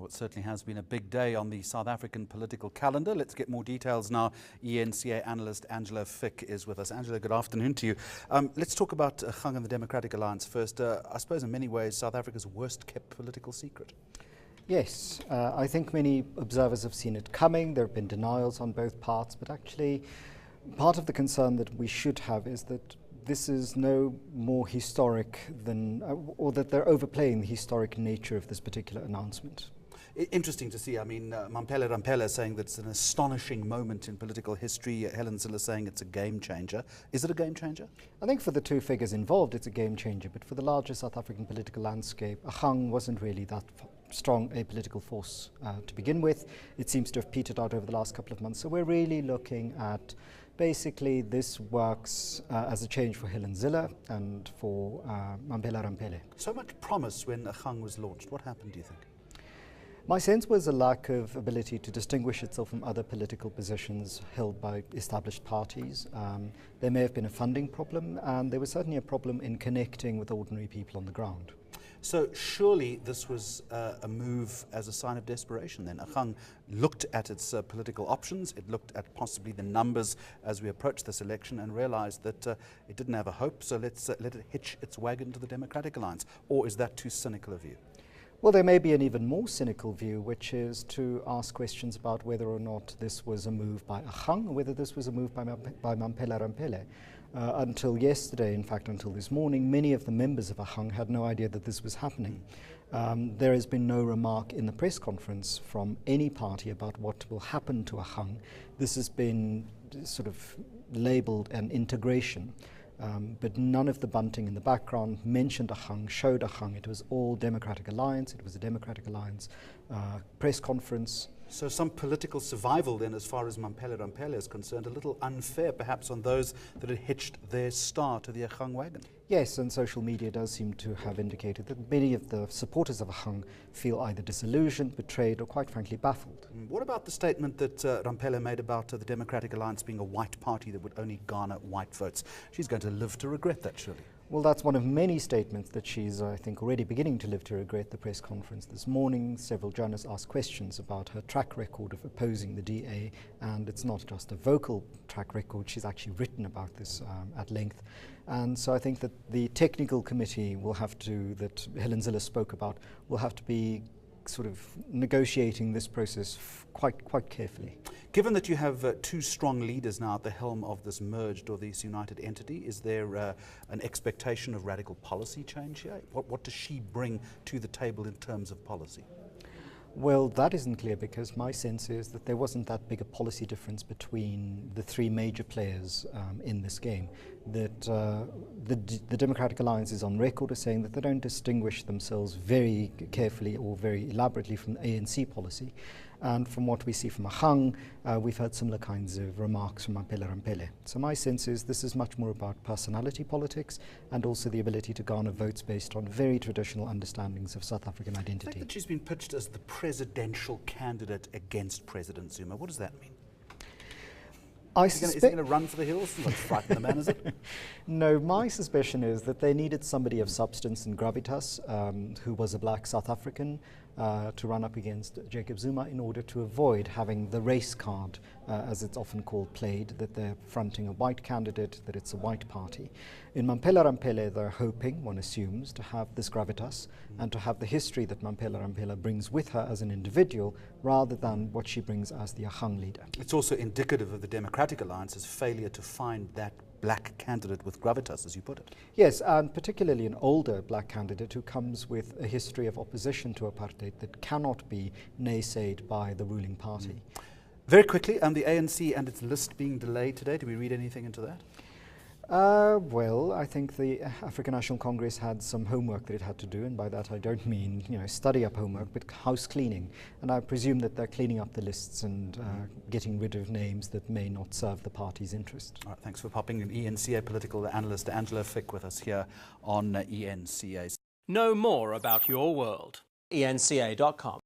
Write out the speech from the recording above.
Well, it certainly has been a big day on the South African political calendar. Let's get more details now. eNCA analyst Angelo Fick is with us. Angelo, good afternoon to you. Let's talk about Gang and the Democratic Alliance first. I suppose in many ways South Africa's worst kept political secret. Yes, I think many observers have seen it coming. There have been denials on both parts, but actually part of the concern that we should have is that this is no more historic than, or that they're overplaying the historic nature of this particular announcement. Interesting to see. I mean, Mamphela Ramphele saying that it's an astonishing moment in political history. Helen Zille saying it's a game changer. Is it a game changer? I think for the two figures involved, it's a game changer. But for the larger South African political landscape, Gang wasn't really that strong a political force to begin with. It seems to have petered out over the last couple of months. So we're really looking at basically this works as a change for Helen Zille and for Mamphela Ramphele. So much promise when Gang was launched. What happened, do you think? My sense was a lack of ability to distinguish itself from other political positions held by established parties. There may have been a funding problem, and there was certainly a problem in connecting with ordinary people on the ground. So surely this was a move as a sign of desperation then. Gang looked at its political options, it looked at possibly the numbers as we approached this election and realized that it didn't have a hope, so let it hitch its wagon to the Democratic Alliance. Or is that too cynical a view? Well, there may be an even more cynical view, which is to ask questions about whether or not this was a move by Gang, or whether this was a move by Mamphela Ramphele. Until yesterday, in fact until this morning, many of the members of Gang had no idea that this was happening. There has been no remark in the press conference from any party about what will happen to Gang. This has been sort of labelled an integration. But none of the bunting in the background mentioned Gang, showed Gang. It was all Democratic Alliance. It was a Democratic Alliance press conference. So some political survival then as far as Mamphela Ramphele is concerned, a little unfair perhaps on those that had hitched their star to the Gang wagon. Yes, and social media does seem to have indicated that many of the supporters of Gang feel either disillusioned, betrayed, or quite frankly baffled. What about the statement that Ramphele made about the Democratic Alliance being a white party that would only garner white votes? She's going to live to regret that, surely. Well, that's one of many statements that she's, I think, already beginning to live to regret. The press conference this morning, several journalists asked questions about her track record of opposing the DA, and it's not just a vocal track record, she's actually written about this at length. And so I think that the technical committee will have to, that Helen Zille spoke about, will have to be sort of negotiating this process quite carefully. Given that you have two strong leaders now at the helm of this merged or this united entity, is there an expectation of radical policy change here? What does she bring to the table in terms of policy? Well, that isn't clear because my sense is that there wasn't that big a policy difference between the three major players in this game. That the Democratic Alliance is on record as saying that they don't distinguish themselves very carefully or very elaborately from the ANC policy. And from what we see from Gang, we've heard similar kinds of remarks from Mamphela Ramphele. So my sense is this is much more about personality politics and also the ability to garner votes based on very traditional understandings of South African identity. The fact that she's been pitched as the presidential candidate against President Zuma, what does that mean? Is he going to run for the hills and frighten the man, is it? No, my suspicion is that they needed somebody of substance and gravitas who was a black South African to run up against Jacob Zuma in order to avoid having the race card, as it's often called, played, that they're fronting a white candidate, that it's a white party. In Mamphela Ramphele, they're hoping, one assumes, to have this gravitas and to have the history that Mamphela Ramphele brings with her as an individual rather than what she brings as the Gang leader. It's also indicative of the Democratic Alliance's failure to find that black candidate with gravitas, as you put it. Yes, and particularly an older black candidate who comes with a history of opposition to apartheid that cannot be naysayed by the ruling party. Very quickly, the ANC and its list being delayed today, do we read anything into that? Well, I think the African National Congress had some homework that it had to do, and by that I don't mean, study up homework, but house cleaning. And I presume that they're cleaning up the lists and getting rid of names that may not serve the party's interest. All right, thanks for popping in. eNCA political analyst Angelo Fick with us here on eNCA. Know more about your world. eNCA.com